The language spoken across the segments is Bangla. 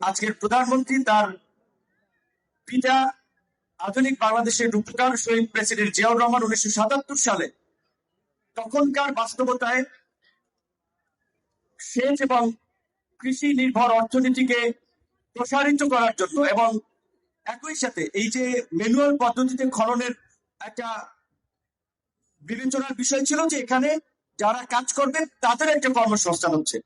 আজকের প্রধানমন্ত্রী তার পিতা আধুনিক বাংলাদেশের রূপকার শহীদ প্রেসিডেন্ট জিয়াউর রহমান 1977 সালে তখনকার বাস্তবতায় সেচ এবং কৃষি নির্ভর অর্থনীতিকে প্রসারিত করার জন্য এবং একই সাথে এই যে ম্যানুয়াল পদ্ধতিতে খননের একটা বিবেচনার বিষয় ছিল যে এখানে যারা কাজ করবে তাদের একটা কর্মসংস্থান হচ্ছে।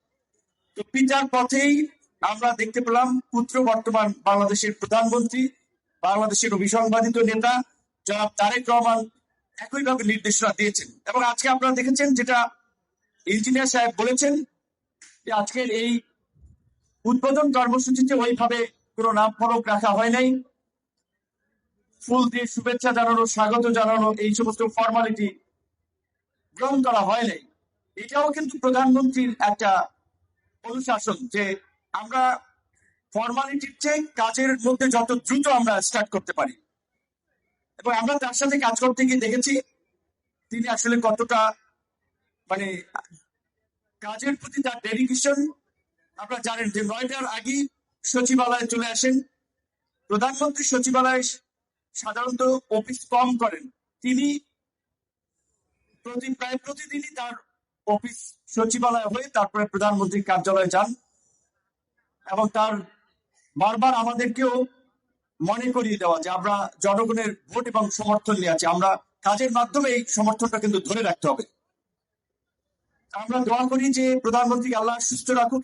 তো পিতার পথেই আমরা দেখতে পেলাম পুত্র বর্তমান বাংলাদেশের প্রধানমন্ত্রী, বাংলাদেশের অভিসংবাদিত নেতা জনাব তারেক রহমান একইভাবে নির্দেশনা দিয়েছেন। এবং আজকে আপনারা দেখেছেন যেটা ইঞ্জিনিয়ার সাহেব বলেছেন যে আজকের এই উদ্বোধন কর্মসূচিতে ওইভাবে কোনো নাম ফলক রাখা হয় নাই, ফুল দিয়ে শুভেচ্ছা জানানো, স্বাগত জানানো, এই সমস্ত ফর্মালিটি গ্রহণ করা হয় নাই। এটাও কিন্তু প্রধানমন্ত্রীর একটা অনুশাসন যে আমরা ফর্মালিটির চেয়ে কাজের মধ্যে যত দ্রুত আমরা স্টার্ট করতে পারি। এবং আমরা তার সাথে কাজ করতে গিয়ে দেখেছি তিনি আসলে কতটা মানে কাজের প্রতি তার ডেডিকেশন। আপনারা জানেন যে 9টার আগেই সচিবালয়ে চলে আসেন। প্রধানমন্ত্রী সচিবালয়ে সাধারণত অফিস কম করেন, তিনি প্রায় প্রতিদিনই তার অফিস সচিবালয় হয়ে তারপরে প্রধানমন্ত্রীর কার্যালয়ে যান এবং তার বারবার আমাদেরকেও মনে করিয়ে দেওয়া যে আমরা জনগণের ভোট এবং সমর্থন নিয়ে আছি, আমরা কাজের মাধ্যমে এই সমর্থনটা কিন্তু ধরে রাখতে হবে। আমরা দোয়া করি যে প্রধানমন্ত্রী আল্লাহ সুস্থ রাখুক।